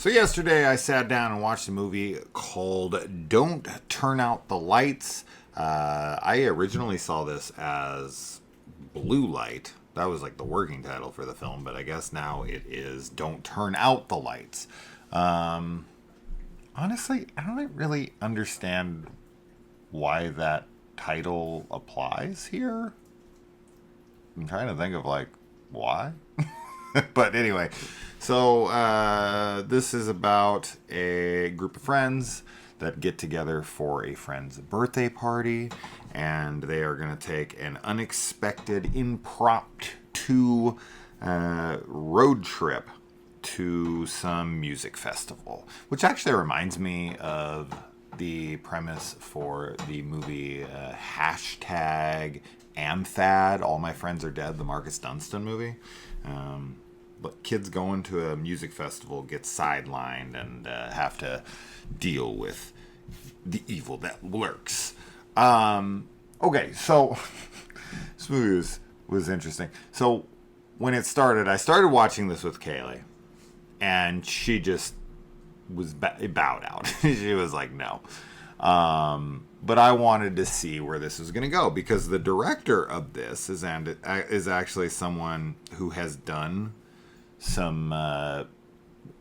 So yesterday I sat down and watched a movie called Don't Turn Out the Lights. I originally saw this as Blue Light. That was like the working title for the film, but I guess now it is Don't Turn Out the Lights. Honestly, I don't really understand why that title applies here. I'm trying to think of like why. But anyway, so this is about a group of friends that get together for a friend's birthday party, and they are going to take an unexpected impromptu road trip to some music festival, which actually reminds me of the premise for the movie hashtag Amthad, All My Friends Are Dead, the Marcus Dunstan movie. But kids going to a music festival get sidelined and have to deal with the evil that lurks. Okay, so this movie was interesting. So when it started, I started watching this with Kaylee, and she just was bowed out. She was like, no. But I wanted to see where this was going to go, because the director of this is actually someone who has done some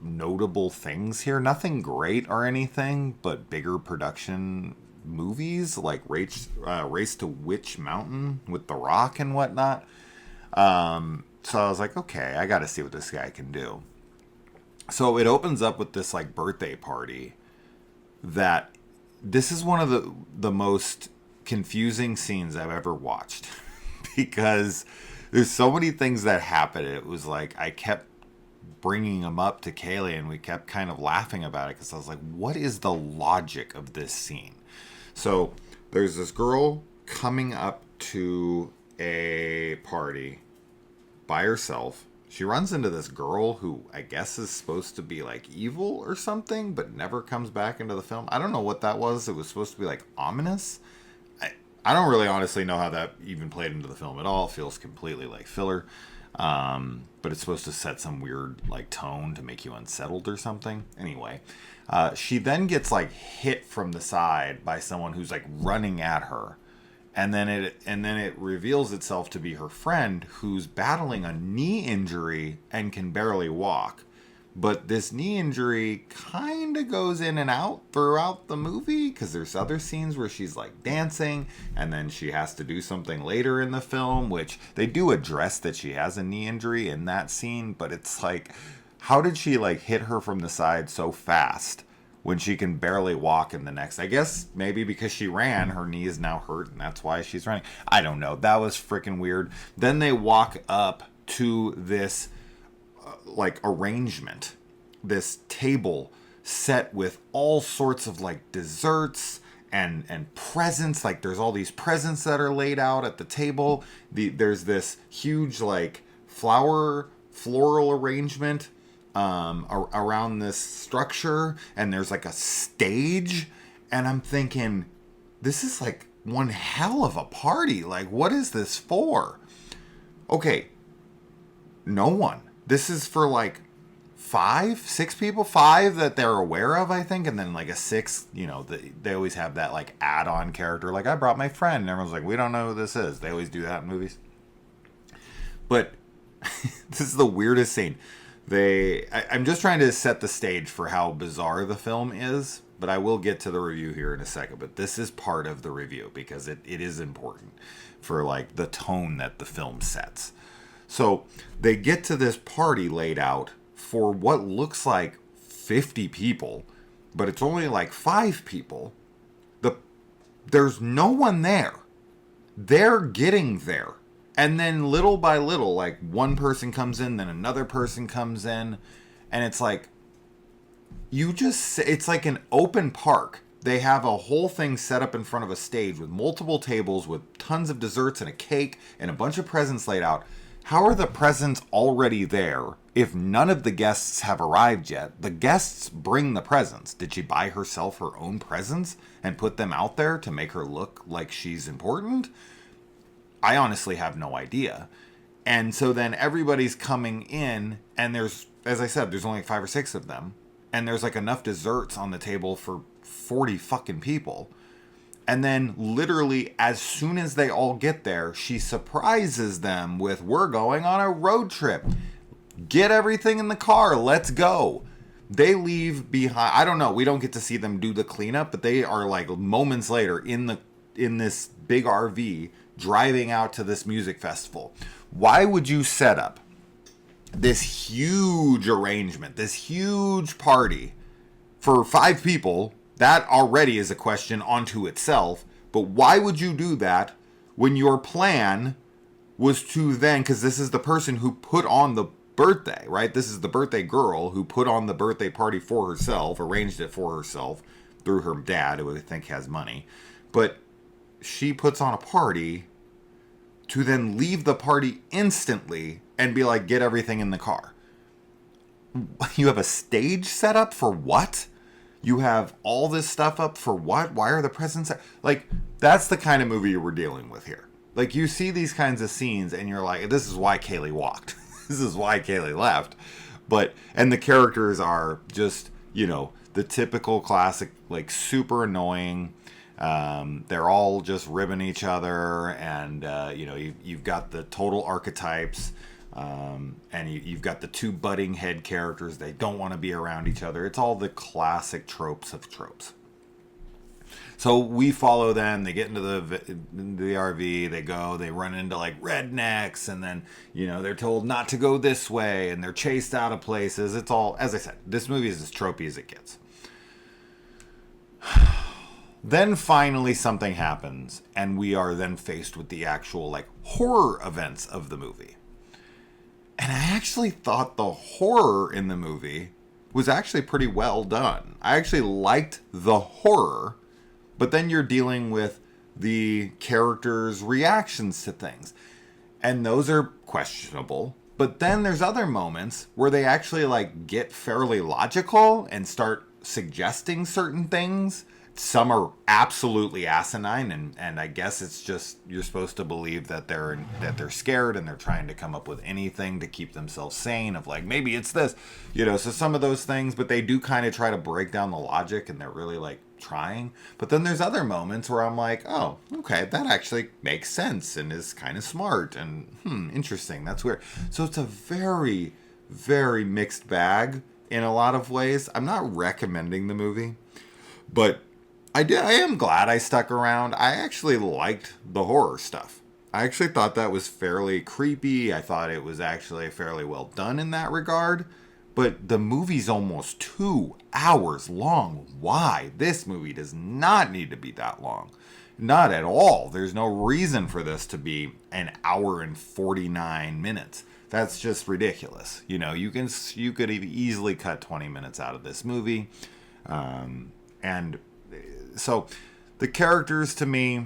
notable things here. Nothing great or anything, but bigger production movies like Race to Witch Mountain with The Rock and whatnot. So I was like, okay, I got to see what this guy can do. So it opens up with this like birthday party that this is one of the most confusing scenes I've ever watched because there's so many things that happen. It was like I kept bringing them up to Kaylee and we kept kind of laughing about it because I was like, what is the logic of this scene? So there's this girl coming up to a party by herself. She runs into this girl who I guess is supposed to be like evil or something, but never comes back into the film. I don't know what that was. It was supposed to be like ominous. I don't really honestly know how that even played into the film at all. It feels completely like filler. But it's supposed to set some weird like tone to make you unsettled or something. Anyway, she then gets like hit from the side by someone who's like running at her. And then it reveals itself to be her friend who's battling a knee injury and can barely walk. But this knee injury kind of goes in and out throughout the movie because there's other scenes where she's like dancing and then she has to do something later in the film, which they do address that she has a knee injury in that scene. But it's like, how did she like hit her from the side so fast when she can barely walk in the next? I guess maybe because she ran, her knee is now hurt and that's why she's running. I don't know. That was freaking weird. Then they walk up to this like arrangement, this table set with all sorts of like desserts and presents. Like there's all these presents that are laid out at the table. There's this huge like floral arrangement around this structure, and there's like a stage, and I'm thinking, this is like one hell of a party. Like, what is this for? Okay, no one. This is for like 6 people, 5 that they're aware of, I think, and then like a 6, you know, they always have that like add-on character, like I brought my friend, and everyone's like, we don't know who this is. They always do that in movies. But this is the weirdest scene. I'm just trying to set the stage for how bizarre the film is, but I will get to the review here in a second. But this is part of the review because it is important for like the tone that the film sets. So they get to this party laid out for what looks like 50 people, but it's only like 5 people. There's no one there. They're getting there. And then little by little, like one person comes in, then another person comes in, and it's like, it's like an open park. They have a whole thing set up in front of a stage with multiple tables with tons of desserts and a cake and a bunch of presents laid out. How are the presents already there if none of the guests have arrived yet? The guests bring the presents. Did she buy herself her own presents and put them out there to make her look like she's important? I honestly have no idea. And so then everybody's coming in, and there's, as I said, there's only 5 or 6 of them. and there's like enough desserts on the table for 40 fucking people. And then literally as soon as they all get there, she surprises them with, "We're going on a road trip. Get everything in the car. Let's go." They leave behind. I don't know. We don't get to see them do the cleanup, but they are like moments later in this big RV driving out to this music festival. Why would you set up this huge arrangement, this huge party for 5 people? That already is a question unto itself. But why would you do that when your plan was to then, because this is the person who put on the birthday, right? This is the birthday girl who put on the birthday party for herself, arranged it for herself through her dad, who I think has money. But she puts on a party to then leave the party instantly and be like, "Get everything in the car." You have a stage set up for what? You have all this stuff up for what? Why are the presents... Like, that's the kind of movie we're dealing with here. Like, you see these kinds of scenes and you're like, this is why Kaylee walked. This is why Kaylee left. And the characters are just, the typical classic, like, super annoying. They're all just ribbing each other, and, you've got the total archetypes. And you've got the 2 butting head characters. They don't want to be around each other. It's all the classic tropes of tropes. So we follow them. They get into the RV. They go. They run into like rednecks, and then they're told not to go this way, and they're chased out of places. It's all, as I said, this movie is as tropey as it gets. Then finally something happens, and we are then faced with the actual like horror events of the movie. And I actually thought the horror in the movie was actually pretty well done. I actually liked the horror, but then you're dealing with the characters' reactions to things. And those are questionable. But then there's other moments where they actually like get fairly logical and start suggesting certain things. Some are absolutely asinine, and I guess it's just you're supposed to believe that they're scared and they're trying to come up with anything to keep themselves sane, of like, maybe it's this, so some of those things, but they do kind of try to break down the logic, and they're really like trying. But then there's other moments where I'm like, oh, okay, that actually makes sense and is kind of smart and interesting. That's weird. So it's a very, very mixed bag in a lot of ways. I'm not recommending the movie, but I am glad I stuck around. I actually liked the horror stuff. I actually thought that was fairly creepy. I thought it was actually fairly well done in that regard. But the movie's almost 2 hours long. Why? This movie does not need to be that long. Not at all. There's no reason for this to be an hour and 49 minutes. That's just ridiculous. You could easily cut 20 minutes out of this movie. And so the characters, to me,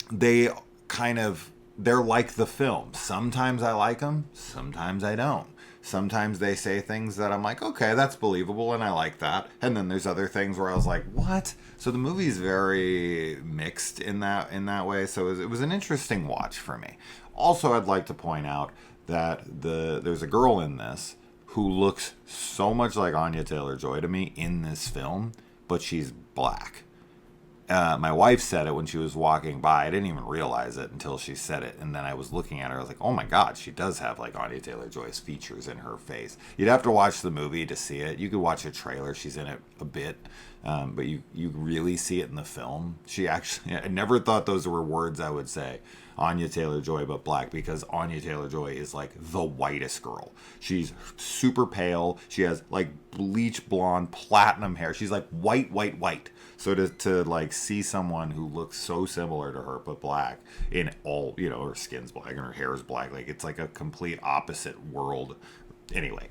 they're like the film. Sometimes I like them, sometimes I don't. Sometimes they say things that I'm like, okay, that's believable, and I like that. And then there's other things where I was like, what? So the movie's very mixed in that way. So it was an interesting watch for me. Also, I'd like to point out that there's a girl in this who looks so much like Anya Taylor-Joy to me in this film, but she's black. My wife said it when she was walking by. I didn't even realize it until she said it. And then I was looking at her. I was like, oh my God, she does have like Anya Taylor-Joy's features in her face. You'd have to watch the movie to see it. You could watch a trailer. She's in it a bit. But you really see it in the film. I never thought those were words I would say. Anya Taylor-Joy, but black, because Anya Taylor-Joy is like the whitest girl. She's super pale. She has like bleach blonde, platinum hair. She's like white. So to like see someone who looks so similar to her but black in all, her skin's black and her hair is black, like it's like a complete opposite world. Anyway,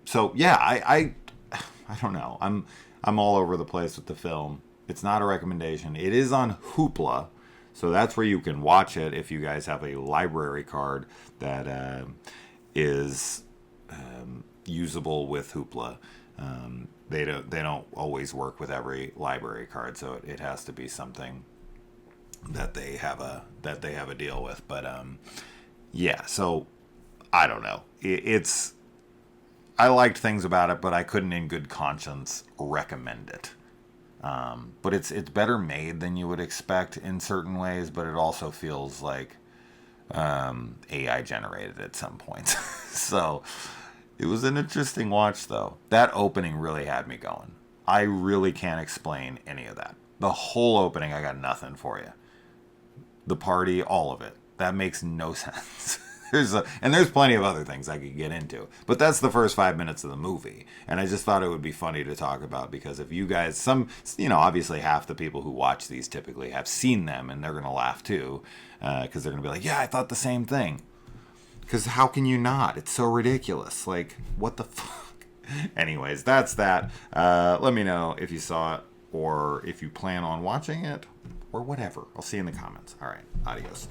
so yeah, I don't know. I'm all over the place with the film. It's not a recommendation. It is on Hoopla, so that's where you can watch it if you guys have a library card that is usable with Hoopla. They don't always work with every library card, so it has to be something that they have a deal with. But yeah, so I don't know. It's I liked things about it, but I couldn't in good conscience recommend it. But it's better made than you would expect in certain ways, but it also feels like AI generated at some points. So it was an interesting watch, though. That opening really had me going. I really can't explain any of that. The whole opening, I got nothing for you. The party, all of it. That makes no sense. There's plenty of other things I could get into, but that's the first 5 minutes of the movie, and I just thought it would be funny to talk about because if you guys, obviously half the people who watch these typically have seen them, and they're gonna laugh too, because they're gonna be like, yeah, I thought the same thing. Because how can you not? It's so ridiculous. Like, what the fuck? Anyways, that's that. Let me know if you saw it or if you plan on watching it or whatever. I'll see you in the comments. All right, adios.